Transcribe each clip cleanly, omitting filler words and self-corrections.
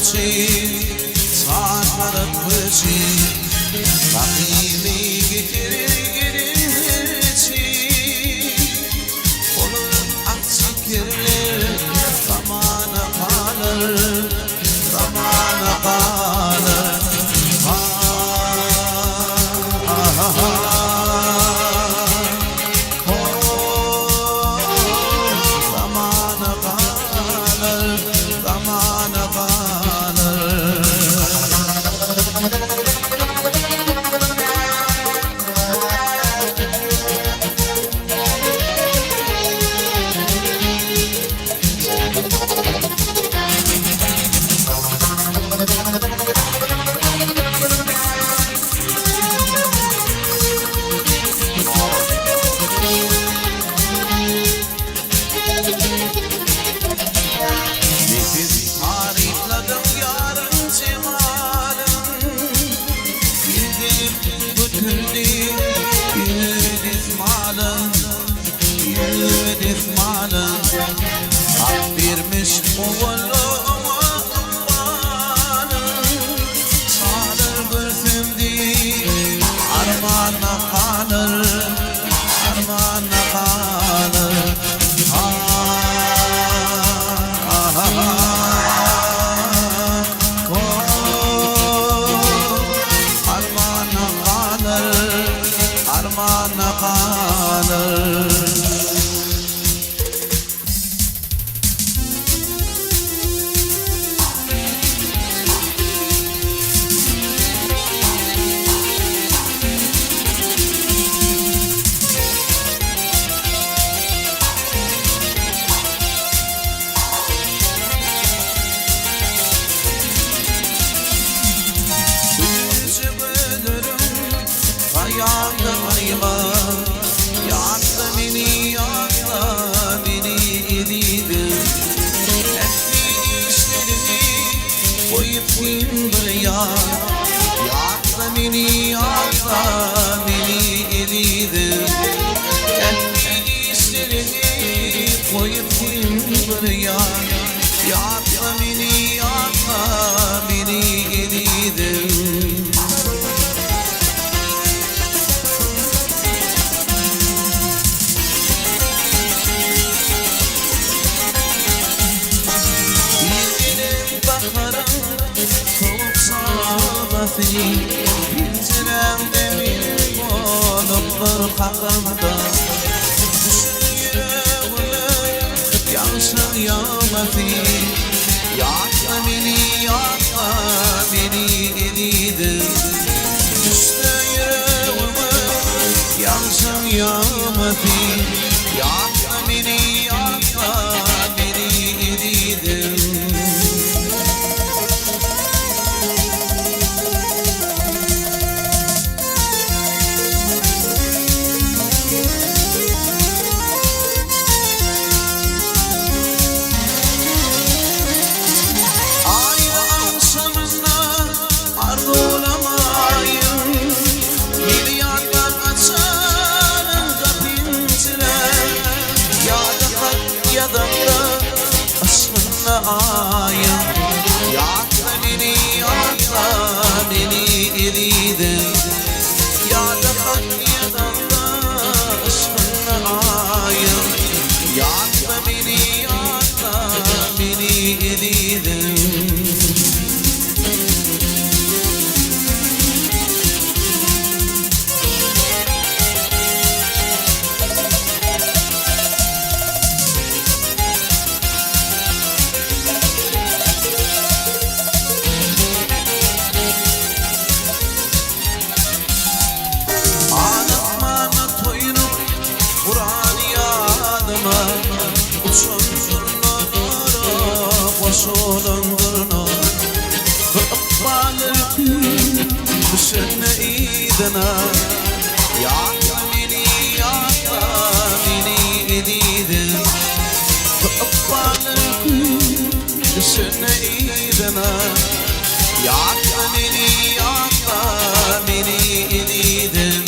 saatler öpücü Rabbimi getirir için olur aksik yerler zamana kalır zamana kalır zamana kalır zamana kalır Nefis haritadım yarın cemalın Bildim bütündüm yüz malın yüz malın Hak vermiş oğluma amanın Salır bülsümdü armana kalır armana kalır armana kalır armana kalır Ayağındayma Yakla beni edidin Etli işlerini koyup bin buraya Yakla beni edidin Etli işlerini koyup bin buraya Yakla beni edidin Penceremde bir olup hakkımda Düşün yüreğime yansın yağmati Yakla beni edidin Düşün yüreğime yansın yağmati Yakla beni edidin ayım Yakla beni edidin Ya da hak ya da aşkınla ayım Yakla beni edidin Solundurno Balır düşene idana Yakla beni edidin Balır düşene idana Yakla beni edidin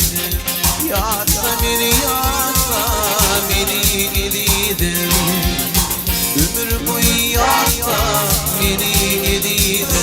Yakla beni edidin Ömür boyu yakla beni edidin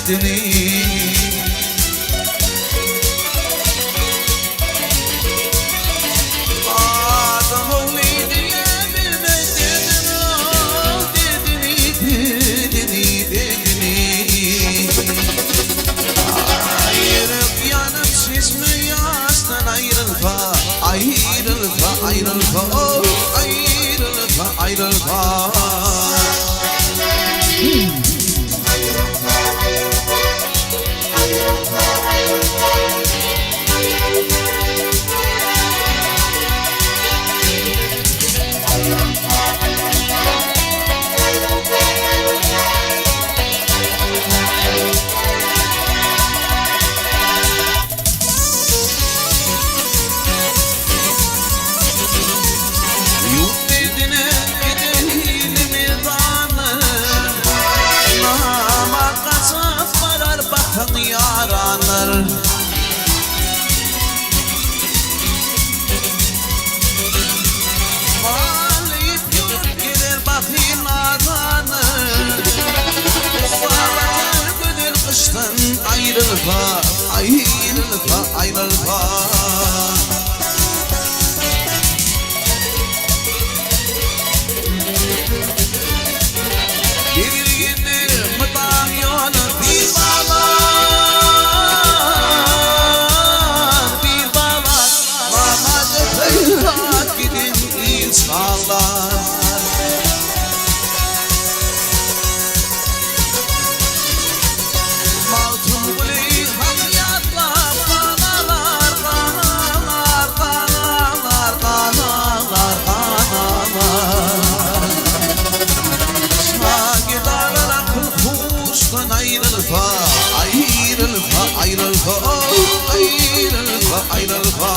bilmedini. Adam oğlu diye bilmedin, oh, dedini. Ayrılıp yanıp siz mi yastan ayrılma, ayrılma, oh, ayrılma. Yaranır Mağlayıp yurt gelir bakayım adanır. Salatır güdür kıştan ayrılma, ayrılma. Bir gider mıtam yolu bir bağlar. Ayrılma.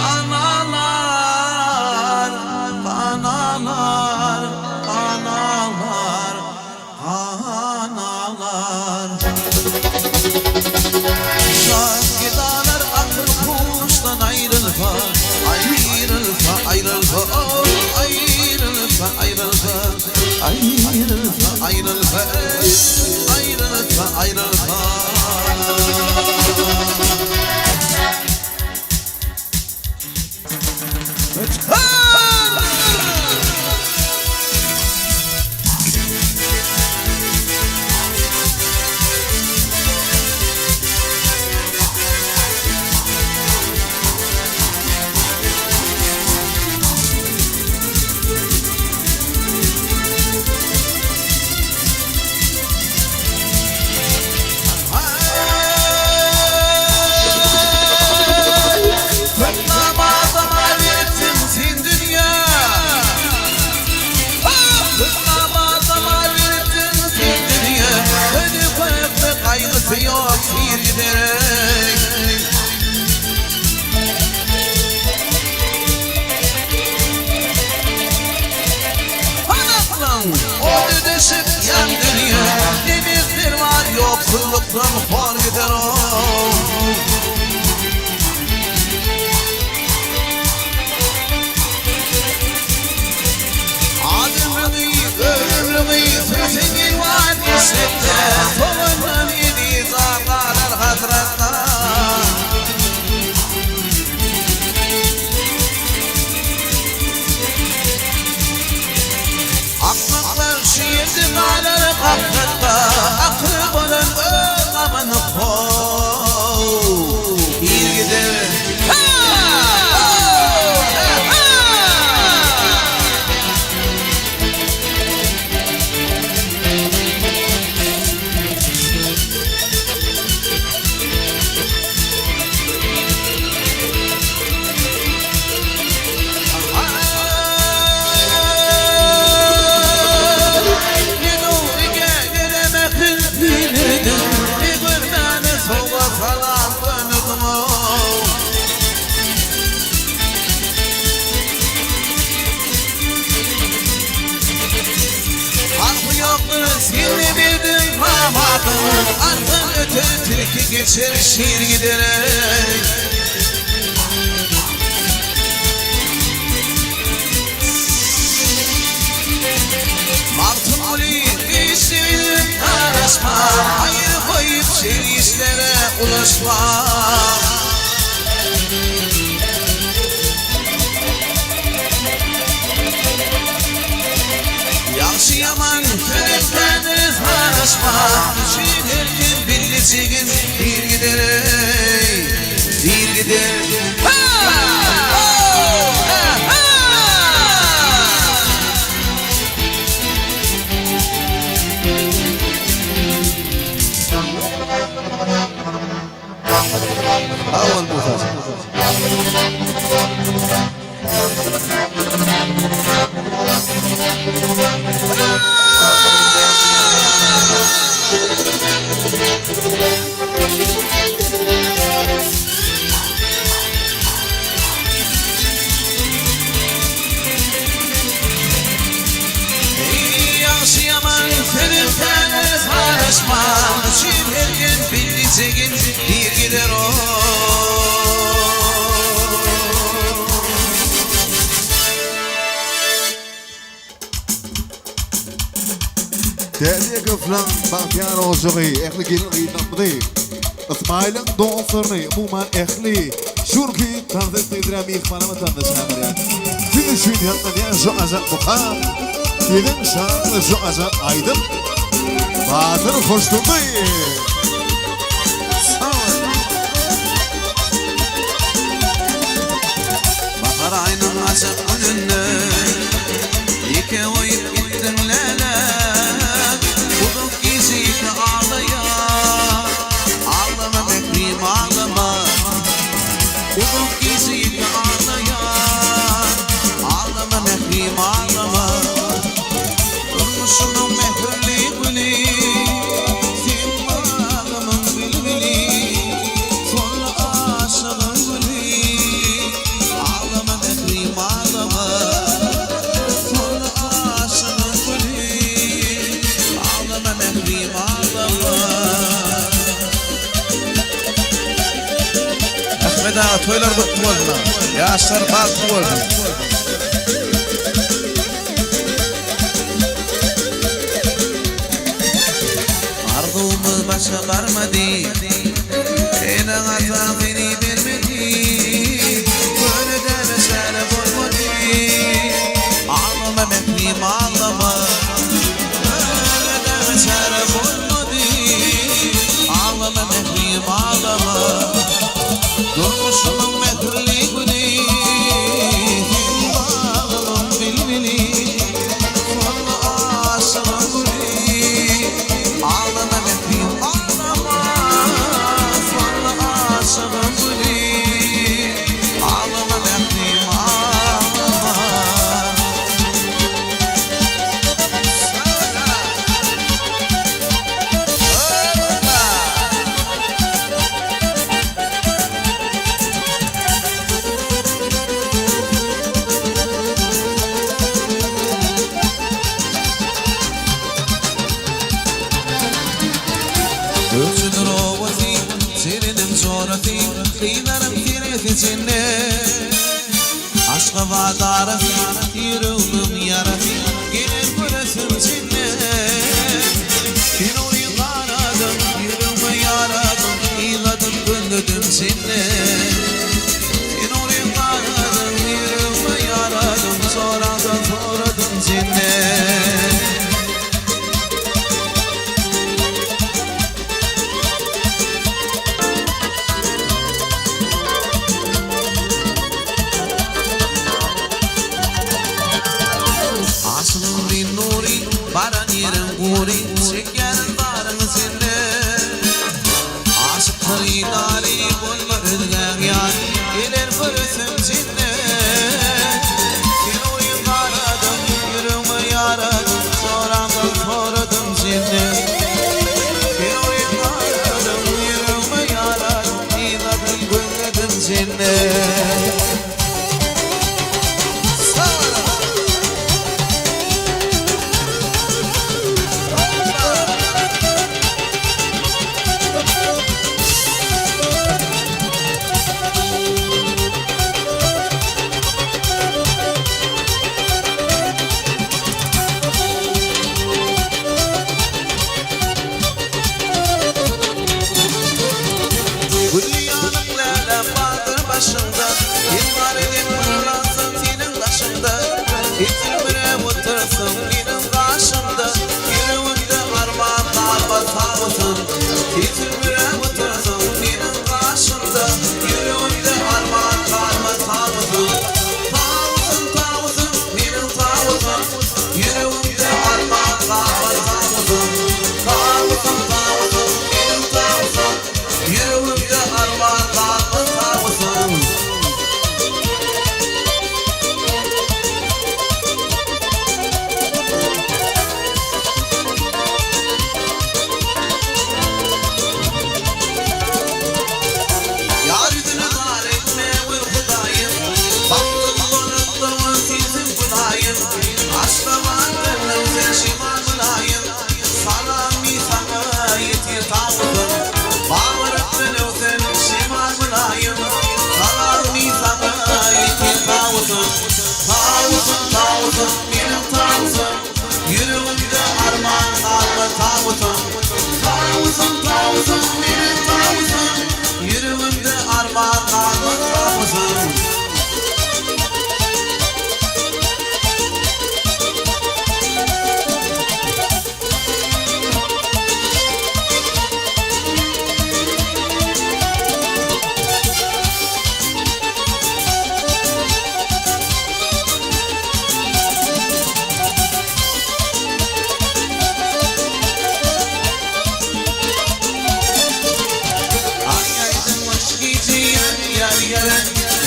Analar Ardan öte tilki geçer şiir giderek. Altın oli işin arasma, hayır koyup işlere ulaşma. Yaxşı yaman körüklerdir harasma, şiirlerken birleşigin bir gider ey, bir gider. أول موسى Yaxşı yaman körüklerdir harasma, şiirlerken birleşigin bir gider o. تأتي قفلة بانتيان وجغي إخلي قلقي نمضي اسماعيلن دون صرني موما إخلي شوركي تنزل تدرامي إخوانا ما تنش همريان تيدي شوين يلقن يا جو أجل بخار تيدن شان جو أجل أيضا باتر خوش تنضي Bahar ayının açık önünde Yike oyup gittin lele Bulduk gizliydi ağlaya Ağlama bekrim ağlama Bulduk gizliydi ağlaya Ağlama bekrim ağlama Durmuşunun mehrli gülü Sen bağlamın bilbili Sonra aşığın gülü Ağlama bekrim ağlama Sonra aşığın gülü Ağlama bekrim ağlama Ahmet ağa toylar bitti oldu Yaşlar bazı oldu Ardığımız başa varmadı Enan ata beni vermedi Böyle de mesele olmadı Ağlama mehrim ağlama Böyle de mesele olmadı Ağlama mehrim ağlama Durmuşunun mehrli günü Bağlamın bilbili Sonra aşığın günü Ağlama mehrim ağlama Sonra aşığın günü Ağlama mehrim ağlama Ölçüdür ovası, serinin zorası Kıylarım tireti içinde Aşkı vadarı, yüreğim yarası Gelir burasın içinde Kiloyu karadım, yüreğimi yaradım İladım, gönlüdüm içinde Kiloyu karadım, yüreğimi yaradım Sonradan sonradım içinde Asılın bir nuri, baran yerin guri Çekerin varın sende Aşıklar idari, bulma rüzgar yar Gelir bırısın sende Kiloyu karadım, yüreğimi yaradım Sonradan korudım sende Kiloyu karadım, yüreğimi yaradım İladım, gönlüdüm sende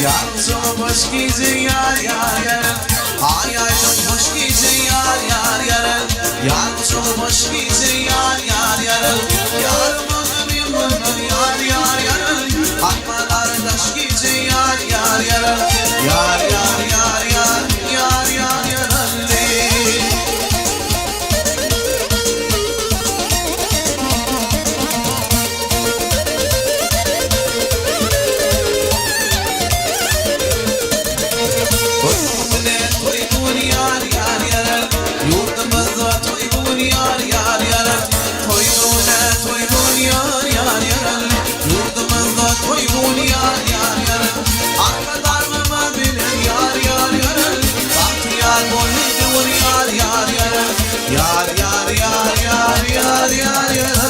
Yalnızım hoş gece yar yar yarın Hayalim hoş gece yar yar yarın Yalnızım hoş gece yar yar yarın Yarımın ömrümün yar yar yarın Akman arkadaş gece yar yar yarın Yar yar yar yar yar yar yarın Yar yar yar yar yar yar yar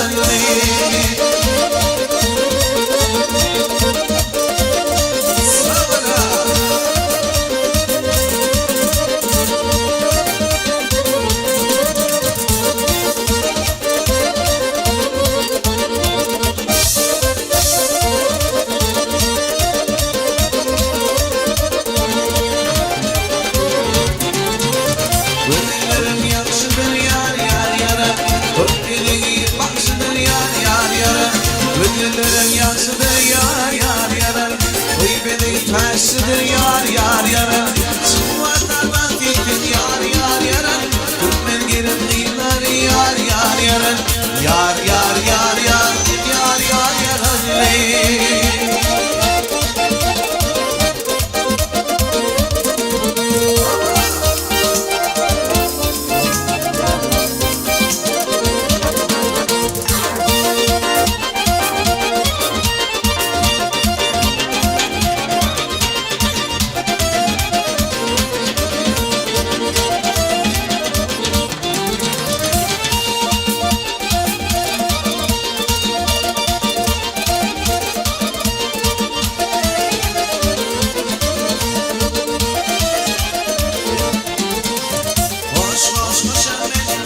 Gönüllerim yakışıdır yar yar yara Öpkeliği baksıdır yar yar yara Gönüllerim yakışıdır yar yar yara Gıybeli taşıdır yar yar yara Sıkmadan gittin yar yar yara Gülmen gelin kıyılar yar yar yara Yar yar yar yar yar yar yara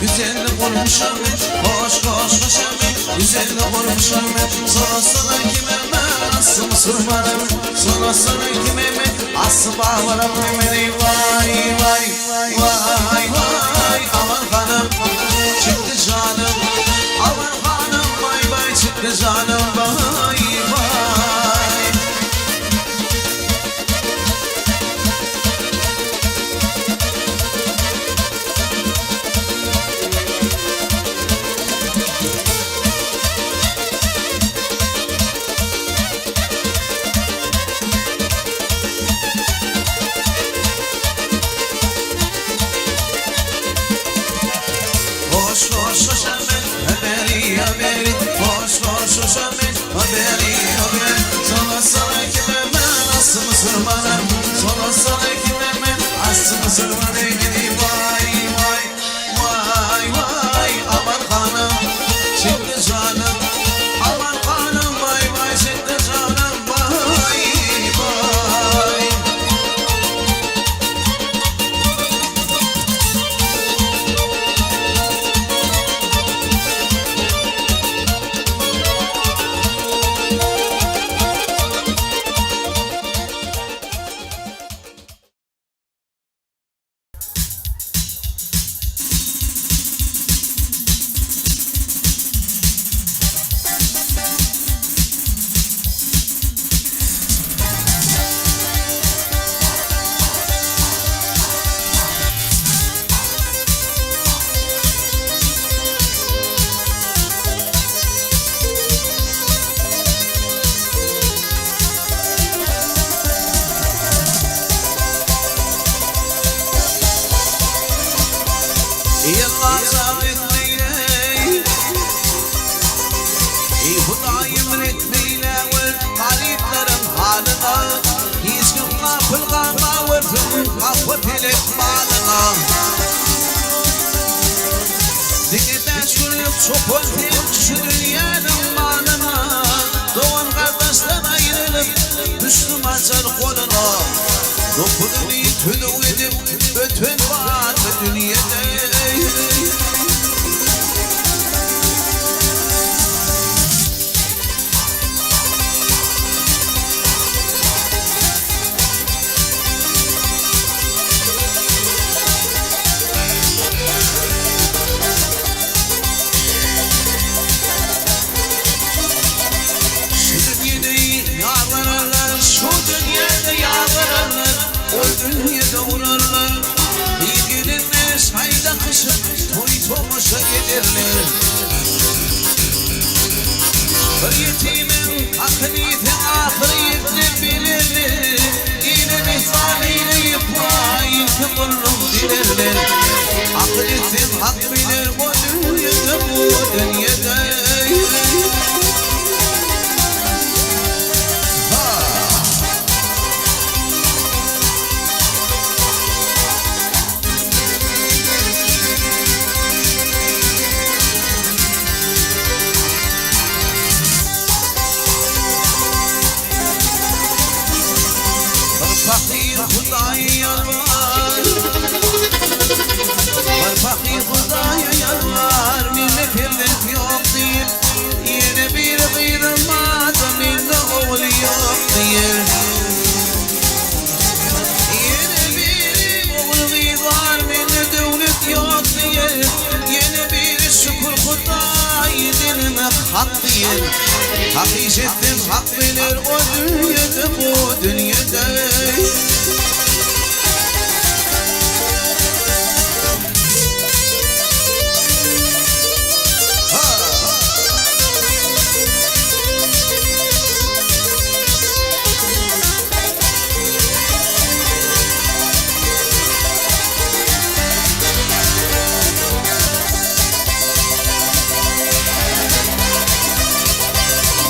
Güzellik olmuşam hoş hoş hoşam Güzellik olmuşam sana sana kime ben asım sırmanım Sana sana kime ben asım bağlarım Beni vay vay vay vay Aman hanım çıktı canım Aman hanım vay vay çıktı canım Vay vay Hoş hoş hoş haberi haberi Hoş hoş hoş haberi haberi Sana sana kime ben asım sırmanım Sana sana kime ben asım sırmanım Vay vay vay vay Aman hanım çıktı canım Aman hanım vay vay çıktı canım Vay vay Yıllar sabretmeyle Hudayım etmeyle Gariplerin haline Hiç gün kapılgana Vırtın kapı pelek balına Dini meşgulüp çok öldüm Şu dünyanın malına Doğan kardeşler ayrılıp Müslüm açar koluna Dokununu tülü edip Ötün var dünyada yetimin hakkını ahirette bilirler. Yine misaliyle yapmayın ki kullum bilirler. Aklisin hak bilir bu dünyada, bu dünyada. Fakir Hudaya yalvar, var fakir Hudaya yalvar, milletirlik yok deyip yine bir kıyılmaz minne oğlu yok deyip yine bir oğlu var minne devlet yok deyip yine bir şükür Hudaya dinime hak deyip hakikaten hak bilir o dünyada, bu dünyada.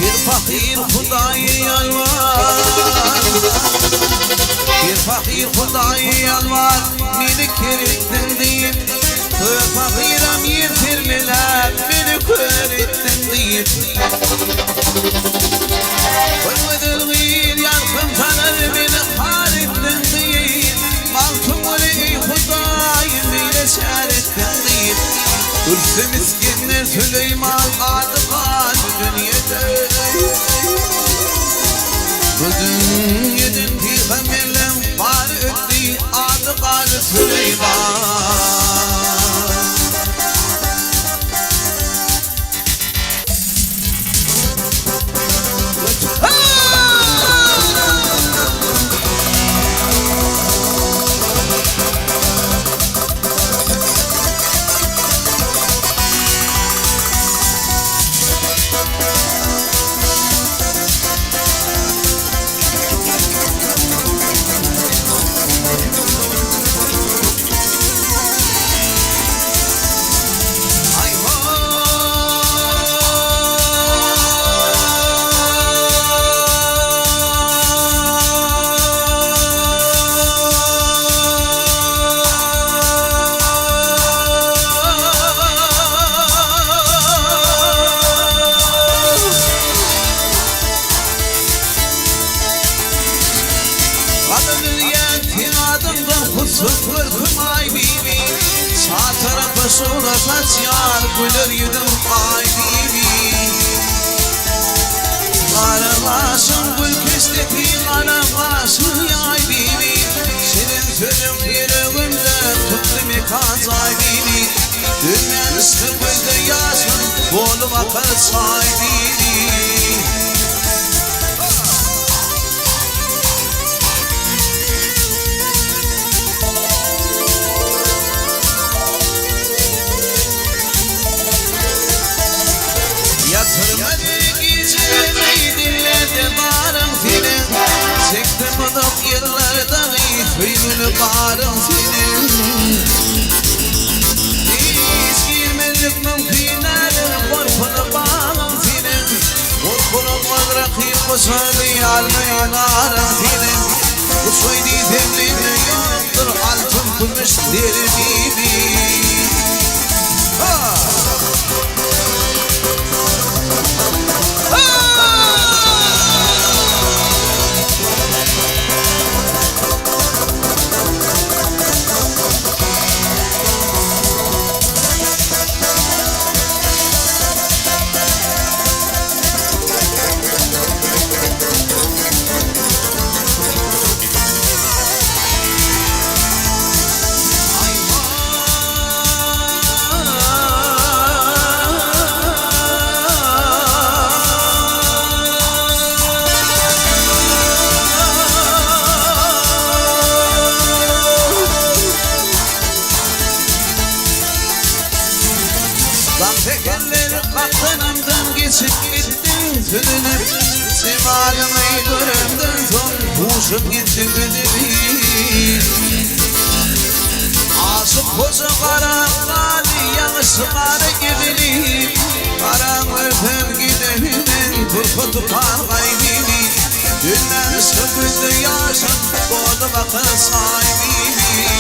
Bir fakir Hudaya yalvar, bir fakir Hudaya yalvar, beni kerettin deyip fakirem yetirmeler, beni kerettin deyip Ölmedil gıyır yarkın tanır, beni harettin deyip Malkım oli Hudaya beni şerettin deyip Ürse miskinler Süleyman adı kal dünyada. Bu dünyanın peygamberler var öttü adı kal Süleyman. Sıfır kımay bibi Sağ tarafa sola saç yar Güler yüzüm ay bibi Aramasın gül kesteti Aramasın yay bibi Senin sözün yüreğimde Tuttu mi kazay bibi Dünya üstü gözde yaşın Bolu bakar say bibi Yatırmadı gecemeyi dinledi bağrım senin Çektim adım yıllarda Hüymünü bağrım senin Hiç girmelik mümkünlerim Korkunu bağrım senin Korkunu mızrakı kusadı Almayan ağrım senin Bu soydu temlini yoktur Altın kumuş deri bibi görümden son Huşum gitti bedenim Aşık koca kara kali yanışlara gidelim Karan öpem gidelim Turku tutar gaybimi Dünden sıkıntı yaşam Doğdu bakın sahibimi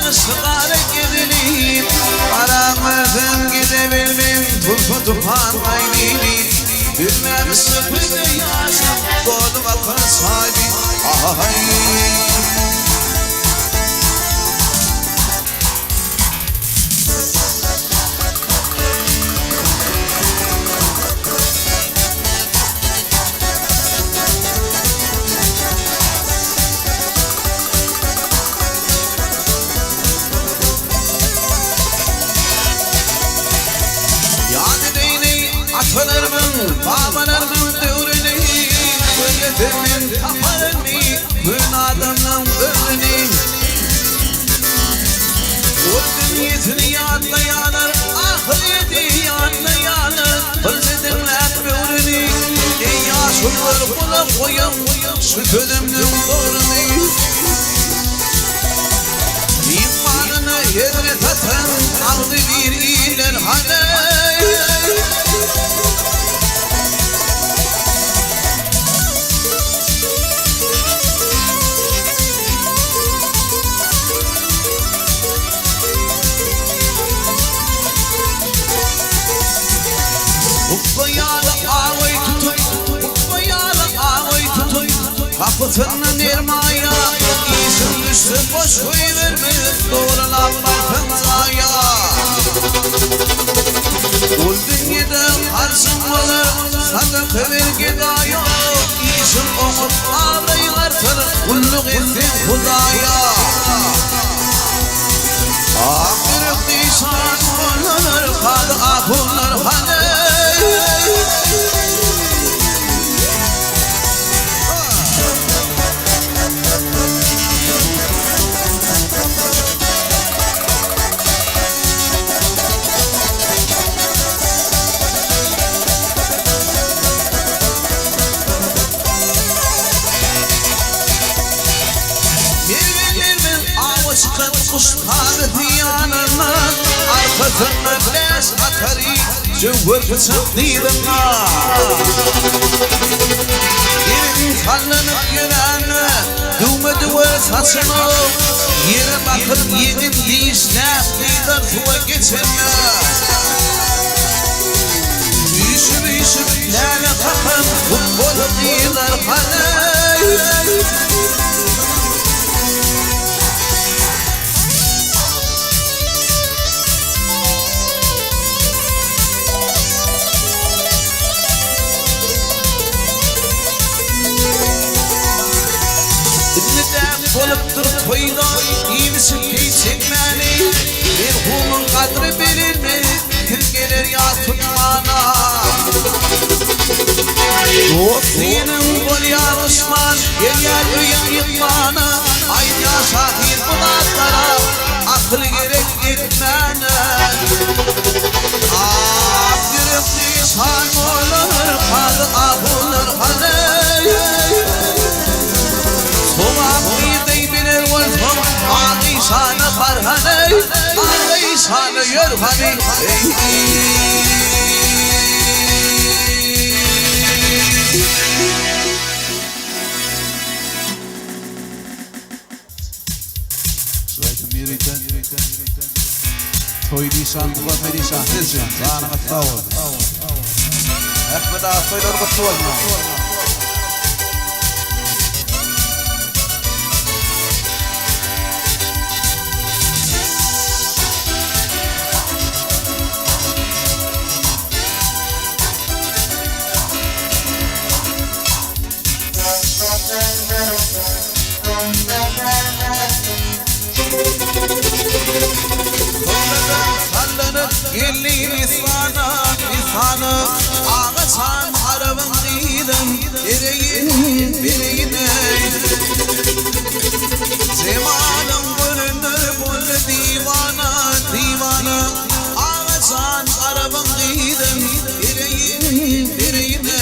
Yanışlara gidelim Karanlıktan gidebilmem Turku tupan gaybimi Bilmem sıkıntı yaşam Doğdu bakın sahibi Atalarımın, babalarımın dövrünü Milletimin kafalarını Gün adamın ömrünü Öldüm yetini yadlayanlar Ahireti yadlayanlar Hırzedimler böğrünü Ey yaşlılar kula koyun Süt ölümün doğrunu İmanını yerine tatan Aldı bir iyiler haney Kapıtının irmaya İşin düştü boş koyuverme Doğrulan bakın zaya Öldün gidin harsın olur Sadık ver gidaya İşin omut ağlayı artır Kulluk ettin Hudaya Akırık dişan olur Kadı akullar haney Kuşlar diyanına Arkasına beş atarı Cıvır bıçak diyirına Yerin sallanıp yürene Düğme düğe saçını Yere bakıp yedim dişler Diyler tuva geçene Üşüp lale kapın Futbolu diyler haney Olup dur toyda İyimsin ki çekmeni Merhumun kadri bilir mi Kim gelir ya tutmana Dostinin gol yarışman Gel öyüm yıkmana Aynı yaşatır bulatlara Akıl gerek gitmene Akırıp nişan olur Kadı abulur haney Ağlayışanı farhaney Ağlayışanı yörhaney Şuraytım yürüyten Toylıysan, kuvatmeliysan Sizin, zanına tavır Ekmeda soyları kutlu olma Birliği misfanı Ağaçan arabın kıydım Bireyine Cemalın görünür bol divana Ağaçan arabın kıydım Bireyine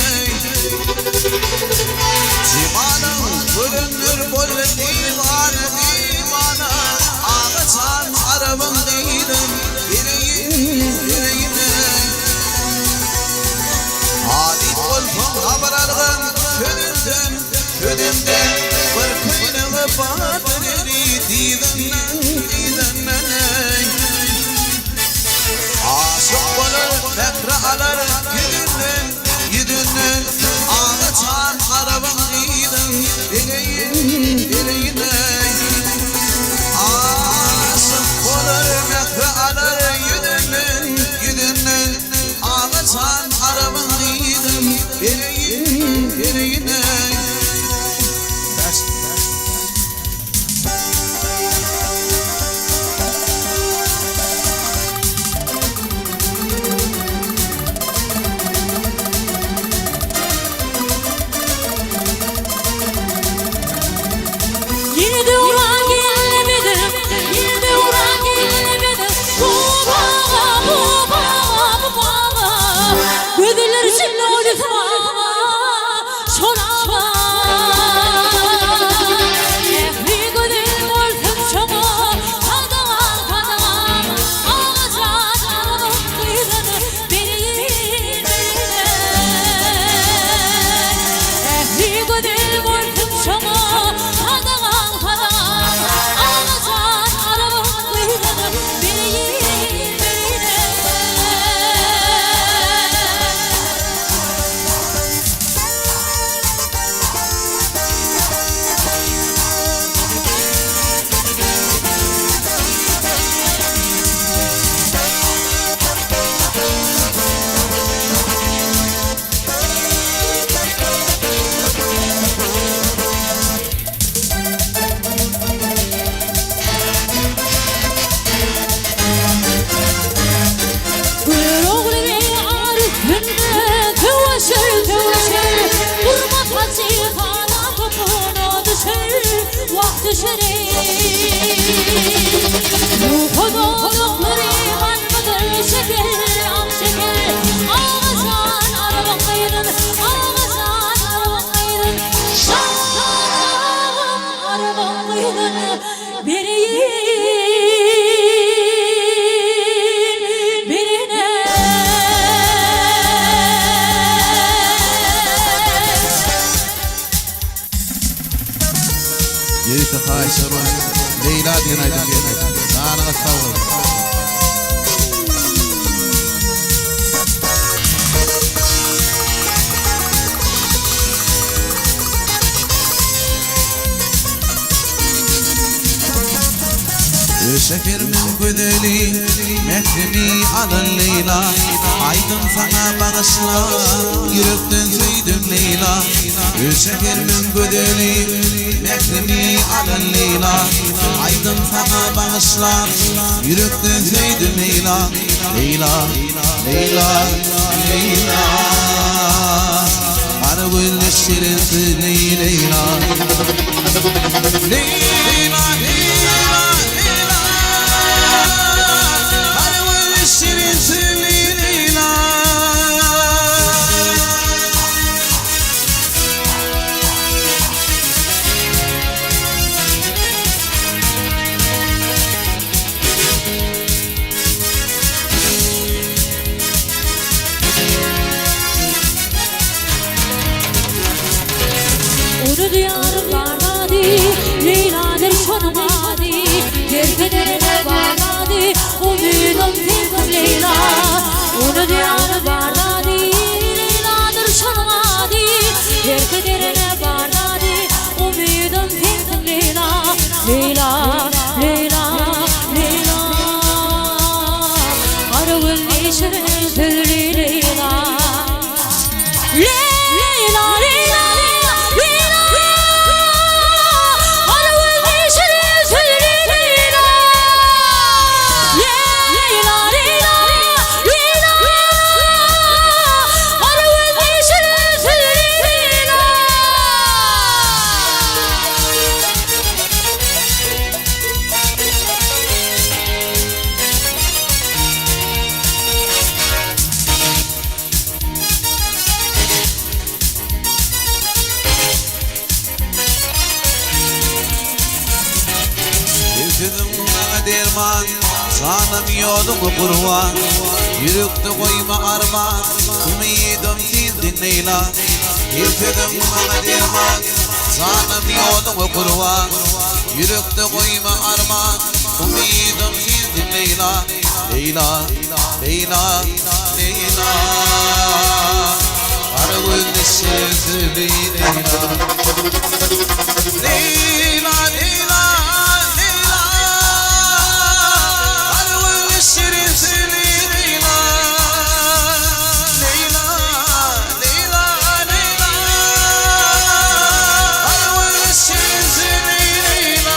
Cemalın görünür bol divana Ağaçan arabın kıydım Bireyine Adit olsun haberargın Ködümden Bir kıynağı badiri Didenden Aşık olur tekrar alır Yüdünden Ağaçan arabın kıydım Bireyine Aşık olur tekrar alır Yüdünden Ağaçan arabın kıydım Bireyine Yine de uğran gelemedim Yine de uğran gelemedim Bu bağa Gödüller içinde oynatma Şoraba Ehli gödül ortım çoğu Kadağan Ağaçan arabın kıyını Bireyine Ehli gödül ortım çoğu Yerisi haşırın Leyla diyen aydım geldi Sağına savur Şeker min güdeli Mehrimi alın Leyla Aydın sana bağışla Yürekten söyledim Leyla Şeker min güdeli Mehrimi alın Leyla Aydın sana bağışla Yürekten söyledim Leyla Leyla Leyla Leyla Arabıyla şirin Leyla Leyla Leyla Onu diyarım varmadı Leyla'dır şonmadı Gergelerine varmadı Umudum tek Leyla Onu diyarım varmadı Leyla'dır şonmadı Gergelerine varmadı Umudum tek Leyla Leyla Leyla Leyla Arabın işine söyle Leyla Leyla Leyla derman Canım yolumu kurban Yürükte koyma arman Ümidim sildin Leyla İrtedim bana derman Canım yolumu kurban Yürükte koyma arman Ümidim sildin Leyla Leyla, Leyla, Leyla Arıgın sözü Leyla Leyla, Leyla, Leyla Arıgın sözü Leyla Leyla, Leyla, Leyla Arıgın sözü Leyla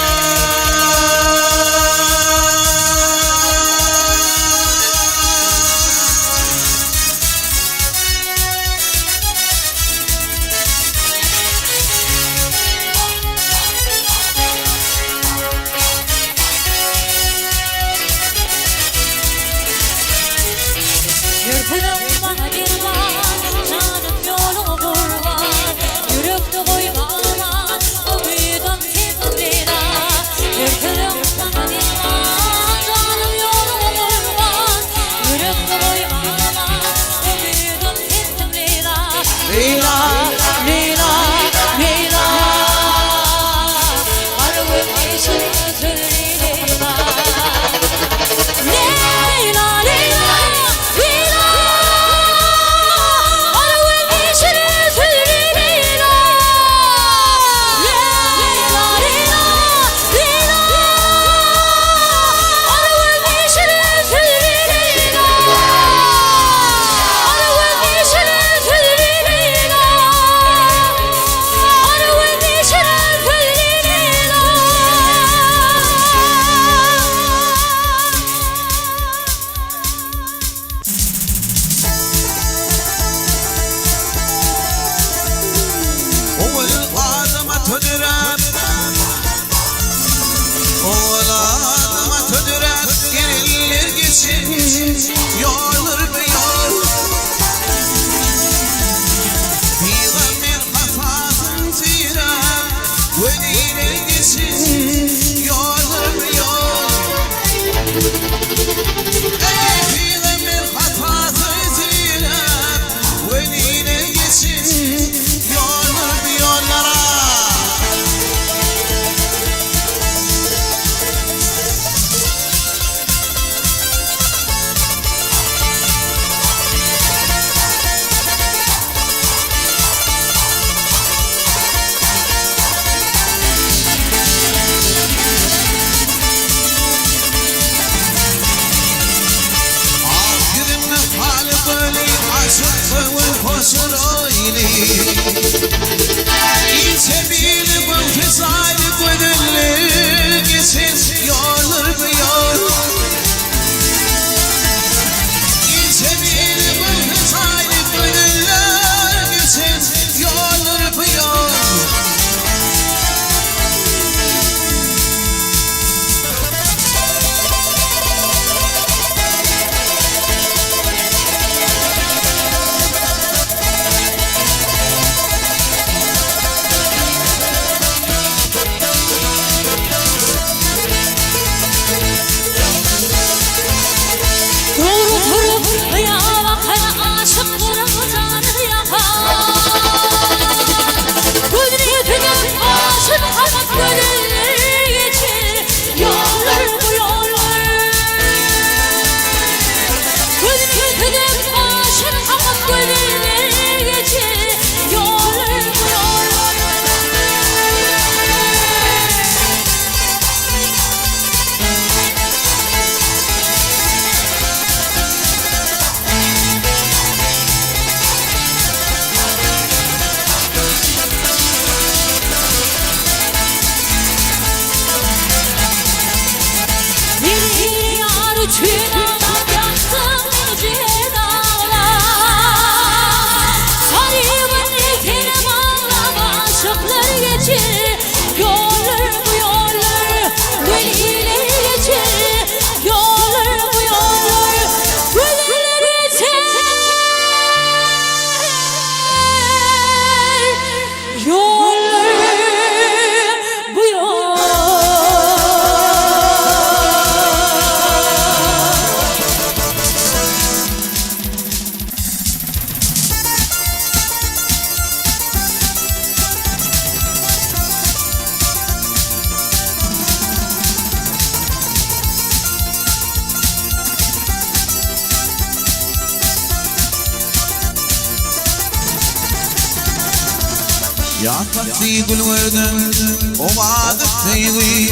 يا فتي قل وردن وبعد تيغي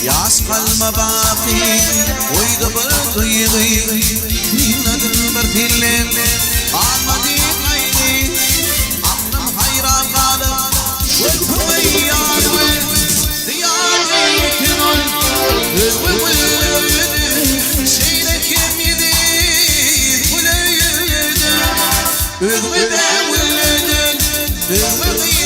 يا اسقى المباقي ويدبر طيغي دينا دنبر في الليل عمدي عيني عمنا حيران قادم والكوي يا دوي دياني كنون الوولد شيلك يميدي وليد الودا ولد الوضي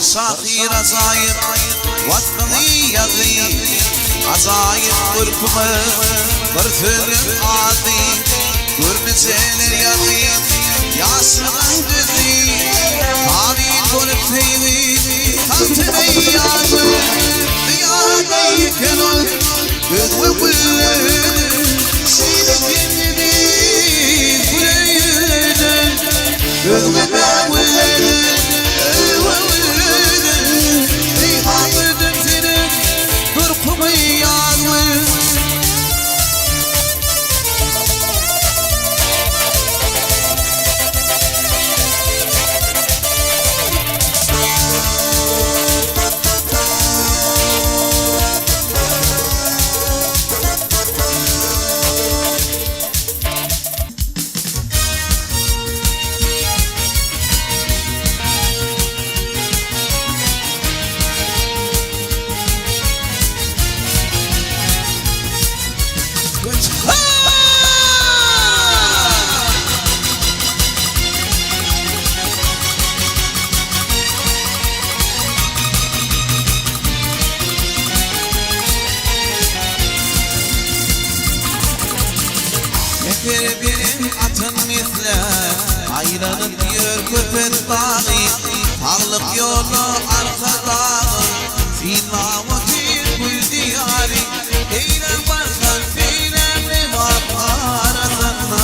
برشاقي رزاير وطني يضي عزاير بركمة برفل عادي ورمزين اليضي يا سمن دذي عادي قلت هيدي خلتني يا دي كنون بالولد سيدك يمدين وليدن بالولد Birbirinin atın misle ayrılıp yürküp etbaği Sağlık yolu arka dağı Zina vakit bu diyari Eylem varsan fiilemli var arasında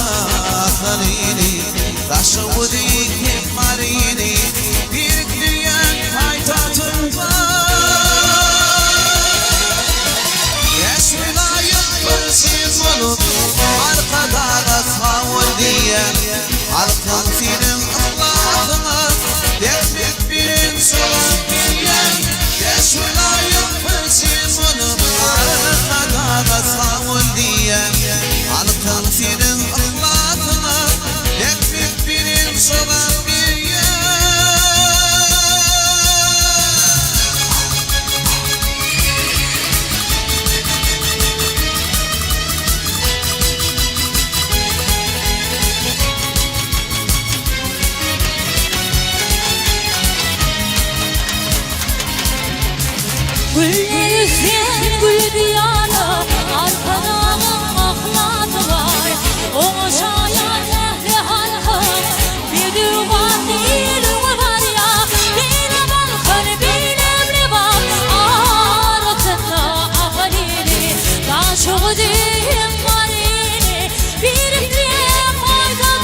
salini Taşı bu dikim marini Birikleyen haytatın var Yaşlılayıp fırsız olup arkada da savur diye Halkın senin ıhlatına Devlet birin soğuk diye Yaşlılayıp fırsız olup arkada da savur diye Halkın senin ıhlatına Devlet birin soğuk diye Gülleri sen gül diyarı Arkadanın ahlatı var Ona şayan ehli halkı Bir duman değil var ya Bine balkın bine bak Arasında ahalini Taşığı diyem marini Bir krem ayda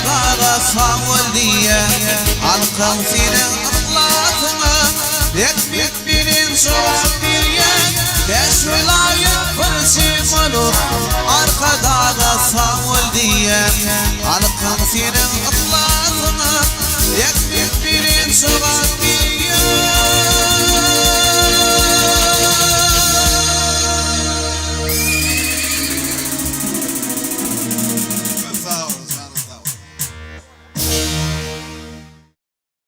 dağa sağ ol diye Alkan senin ıslatıma Yetmiyor